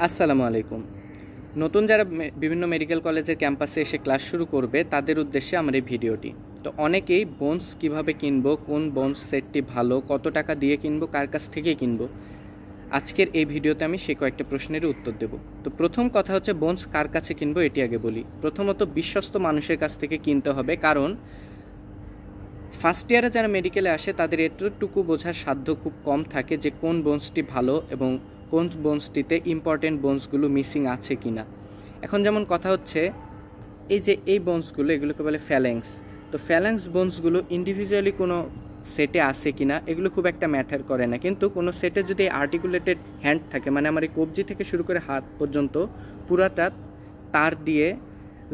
আসসালামু আলাইকুম। নতুন যারা বিভিন্ন মেডিকেল কলেজের ক্যাম্পাসে এসে ক্লাস শুরু করবে তাদের উদ্দেশ্যে আমার এই ভিডিওটি। তো অনেকেই বোনস কিভাবে কিনবো, কোন বোনস সেটটি ভালো, কত টাকা দিয়ে কিনবো, কার কাছ থেকে কিনবো, আজকের এই ভিডিওতে আমি সে কয়েকটা প্রশ্নের উত্তর দেব। তো প্রথম কথা হচ্ছে বোনস কার কাছে কিনবো এটি আগে বলি। প্রথমত বিশ্বস্ত মানুষের কাছ থেকে কিনতে হবে, কারণ ফার্স্ট ইয়ারে যারা মেডিকেলে আসে তাদের এতটুকু বোঝার সাধ্য খুব কম থাকে যে কোন বোনসটি ভালো এবং কোন বোনসটিতে ইম্পর্টেন্ট বোনসগুলো মিসিং আছে কি না। এখন যেমন কথা হচ্ছে এই বোনসগুলো এগুলোকে বলে ফ্যালেংস। তো ফ্যালেংস বোনসগুলো ইন্ডিভিজুয়ালি কোনো সেটে আছে কি না এগুলো খুব একটা ম্যাটার করে না, কিন্তু কোনো সেটে যদি আর্টিকুলেটেড হ্যান্ড থাকে, মানে আমার এই কবজি থেকে শুরু করে হাত পর্যন্ত পুরাটা তার দিয়ে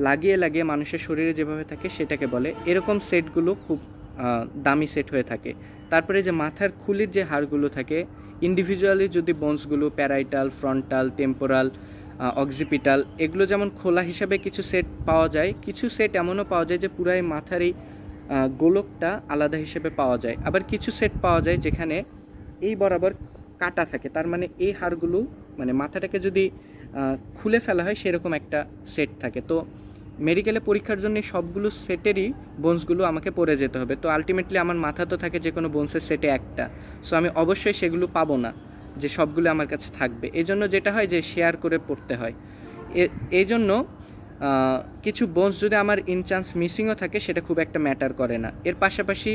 লাগিয়ে লাগিয়ে মানুষের শরীরে যেভাবে থাকে সেটাকে বলে, এরকম সেটগুলো খুব দামি সেট হয়ে থাকে। তারপরে যে মাথার খুলির যে হাড়গুলো থাকে ইন্ডিভিজুয়ালি যদি বোনসগুলো প্যারাইটাল, ফ্রন্টাল, টেম্পোরাল, অক্সিপিটাল এগুলো যেমন খোলা হিসাবে কিছু সেট পাওয়া যায়, কিছু সেট এমনও পাওয়া যায় যে পুরাই মাথার এই গোলকটা আলাদা হিসেবে পাওয়া যায়। আবার কিছু সেট পাওয়া যায় যেখানে এই বরাবর কাটা থাকে, তার মানে এই হাড়গুলো মানে মাথাটাকে যদি খুলে ফেলা হয় সেরকম একটা সেট থাকে। তো মেডিকেলে পরীক্ষার জন্য সবগুলো সেটেরই বোনসগুলো আমাকে পরে যেতে হবে। তো আলটিমেটলি আমার মাথা তো থাকে যে কোনো বোনসের সেটে একটা, সো আমি অবশ্যই সেগুলো পাবো না যে সবগুলো আমার কাছে থাকবে। এই জন্য যেটা হয় যে শেয়ার করে পড়তে হয়। এই জন্য কিছু বোনস যদি আমার ইনচান্স মিসিংও থাকে সেটা খুব একটা ম্যাটার করে না। এর পাশাপাশি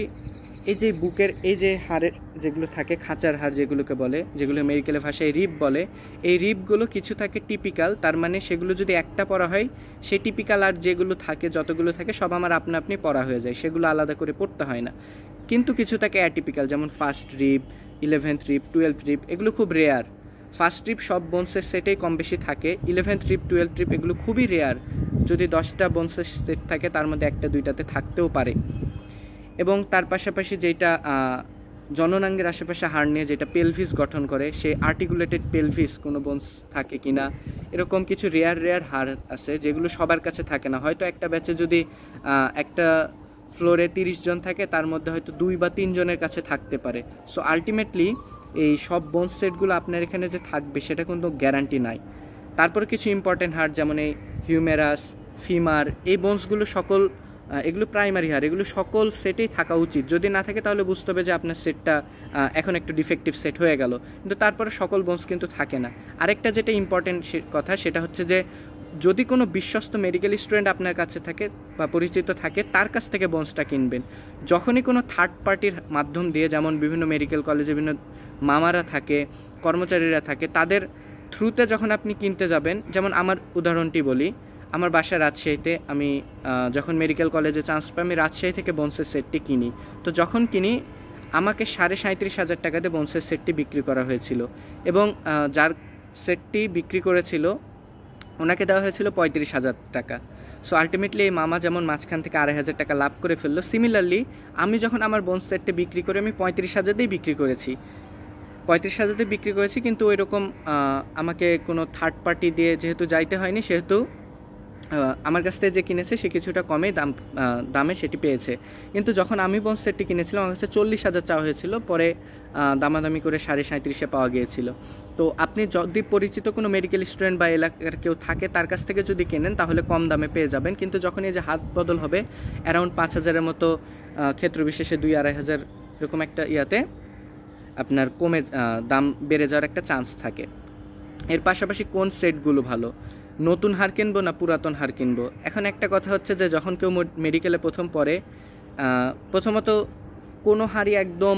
এই যে বুকের এই যে হাড়ের যেগুলো থাকে, খাঁচার হাড় যেগুলোকে বলে, যেগুলো মেডিকেলের ভাষায় রিব বলে, এই রিবগুলো কিছু থাকে টিপিক্যাল, তার মানে সেগুলো যদি একটা পড়া হয় সেই টিপিক্যাল আর যেগুলো থাকে যতগুলো থাকে সব আমার আপনা আপনি পড়া হয়ে যায়, সেগুলো আলাদা করে পড়তে হয় না। কিন্তু কিছু থাকে অ্যাটিপিক্যাল, যেমন first rib, 11th rib, 12th rib, এগুলো খুব রেয়ার। ফার্স্ট রিব সব বোনসের সেটেই কম বেশি থাকে, 11th রিব, 12th রিব এগুলো খুবই রেয়ার। যদি 10টা বোনসের সেট থাকে তার মধ্যে একটা দুইটাতে থাকতেও পারে। এবং তার পাশাপাশি যেটা জননাঙ্গের আশেপাশে হাড় নিয়ে যেটা পেলভিস গঠন করে, সেই আর্টিকুলেটেড পেলভিস কোনো বোনস থাকে কি না, এরকম কিছু রেয়ার হাড় আছে যেগুলো সবার কাছে থাকে না। হয়তো একটা ব্যাচে যদি একটা ফ্লোরে 30 জন থাকে তার মধ্যে হয়তো 2 বা 3 জনের কাছে থাকতে পারে। সো আলটিমেটলি এই সব বোনস সেটগুলো আপনার এখানে যে থাকবে সেটা কিন্তু গ্যারান্টি নাই। তারপরে কিছু ইম্পর্টেন্ট হাড় যেমন এই হিউমেরাস, ফিমার, এই বোনসগুলো সকল এগুলো প্রাইমারি হাড়, এগুলো সকল সেটেই থাকা উচিত। যদি না থাকে তাহলে বুঝতে হবে যে আপনার সেটটা এখন একটু ডিফেক্টিভ সেট হয়ে গেল, কিন্তু তারপরে সকল বোনস কিন্তু থাকে না। আরেকটা যেটা ইম্পর্টেন্ট কথা সেটা হচ্ছে যে যদি কোনো বিশ্বস্ত মেডিকেল স্টুডেন্ট আপনার কাছে থাকে বা পরিচিত থাকে তার কাছ থেকে বোনসটা কিনবেন। যখনই কোনো থার্ড পার্টির মাধ্যম দিয়ে, যেমন বিভিন্ন মেডিকেল কলেজে বিভিন্ন মামারা থাকে, কর্মচারীরা থাকে, তাদের থ্রুতে যখন আপনি কিনতে যাবেন, যেমন আমার উদাহরণটি বলি, আমার বাসা রাজশাহীতে, আমি যখন মেডিকেল কলেজে চান্স পাই আমি রাজশাহী থেকে বোনসের সেটটি কিনি। তো যখন কিনি আমাকে 37,500 টাকা দিয়ে বোনসের সেটটি বিক্রি করা হয়েছিল, এবং যার সেটটি বিক্রি করেছিল ওনাকে দেওয়া হয়েছিল 35,000 টাকা। সো আলটিমেটলি এই মামা যেমন মাঝখান থেকে 2,500 টাকা লাভ করে ফেললো, সিমিলারলি আমি যখন আমার বোনস সেটটি বিক্রি করে আমি 35,000 দিয়েই বিক্রি করেছি, 35,000 দিয়ে বিক্রি করেছি, কিন্তু ওই রকম আমাকে কোনো থার্ড পার্টি দিয়ে যেহেতু যাইতে হয়নি, সেহেতু আমার কাছ থেকে যে কিনেছে সে কিছুটা কমে দামে সেটি পেয়েছে। কিন্তু যখন আমি বোনস সেটটি কিনেছিলাম আমার কাছে 40,000 চাওয়া হয়েছিল, পরে দামাদামি করে 37,500 পাওয়া গিয়েছিল। তো আপনি যদি পরিচিত কোনো মেডিকেল স্টুডেন্ট বা এলাকার কেউ থাকে তার কাছ থেকে যদি কেনেন তাহলে কম দামে পেয়ে যাবেন, কিন্তু যখন এই যে হাত বদল হবে অ্যারাউন্ড 5,000-এর মতো ক্ষেত্র বিশেষে 2-2,500 এরকম একটা ইয়াতে আপনার কমে দাম বেড়ে যাওয়ার একটা চান্স থাকে। এর পাশাপাশি কোন সেটগুলো ভালো, নতুন হাড় কিনবো না পুরাতন হাড় কিনবো? এখন একটা কথা হচ্ছে যে যখন কেউ মেডিকেলে প্রথম পড়ে, প্রথমত কোনো হাড়ই একদম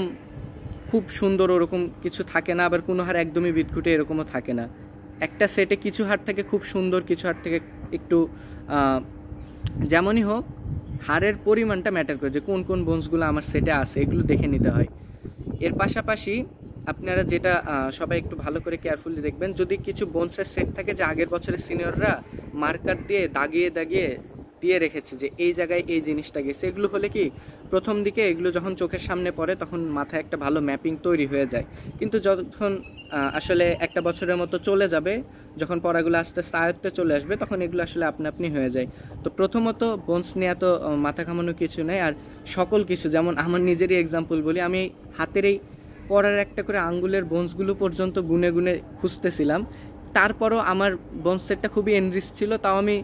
খুব সুন্দর ওরকম কিছু থাকে না, আবার কোনো হাড় একদমই বিদঘুটে এরকমও থাকে না। একটা সেটে কিছু হাড় থাকে খুব সুন্দর, কিছু হাড় থেকে একটু যেমনই হোক হাড়ের পরিমাণটা ম্যাটার করে, যে কোন কোন বোনসগুলো আমার সেটে আছে এগুলো দেখে নিতে হয়। এর পাশাপাশি আপনারা যেটা সবাই একটু ভালো করে কেয়ারফুলি দেখবেন, যদি কিছু বোনসের সেট থাকে যে আগের বছরের সিনিয়ররা মার্কার দিয়ে দাগিয়ে দাগিয়ে দিয়ে রেখেছে যে এই জায়গায় এই জিনিসটা গেছে, এগুলো হলে কি প্রথম দিকে এগুলো যখন চোখের সামনে পড়ে তখন মাথায় একটা ভালো ম্যাপিং তৈরি হয়ে যায়, কিন্তু যখন আসলে একটা বছরের মতো চলে যাবে, যখন পড়াগুলো আস্তে আস্তে আয়ত্তে চলে আসবে তখন এগুলো আসলে আপনা আপনি হয়ে যায়। তো প্রথমত বোনস নিয়ে তো মাথা ঘামানো কিছু নেই। আর সকল কিছু, যেমন আমার নিজেরই এক্সাম্পল বলি, আমি হাতের এই পড়ার একটা করে আঙ্গুলের বোনসগুলো পর্যন্ত গুনে গুনে খুঁজতেছিলাম, তারপরও আমার বোনস সেটটা খুবই এনরিচ ছিল, তাও আমি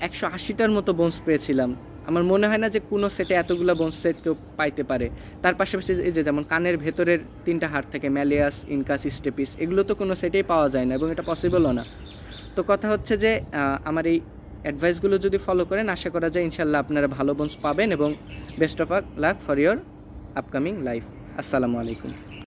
180টার মতো বোনস পেয়েছিলাম। আমার মনে হয় না যে কোনো সেটে এতগুলো বোনস সেট কেউ পাইতে পারে। তার পাশাপাশি এই যে যেমন কানের ভেতরের 3টা হাড় থেকে ম্যালিয়াস, ইনকাস, স্টেপিস, এগুলো তো কোনো সেটেই পাওয়া যায় না এবং এটা পসিবলও না। তো কথা হচ্ছে যে আমার এই অ্যাডভাইসগুলো যদি ফলো করেন, আশা করা যায় ইনশাল্লাহ আপনারা ভালো বোনস পাবেন এবং best of luck for your upcoming life. আসসালামু আলাইকুম।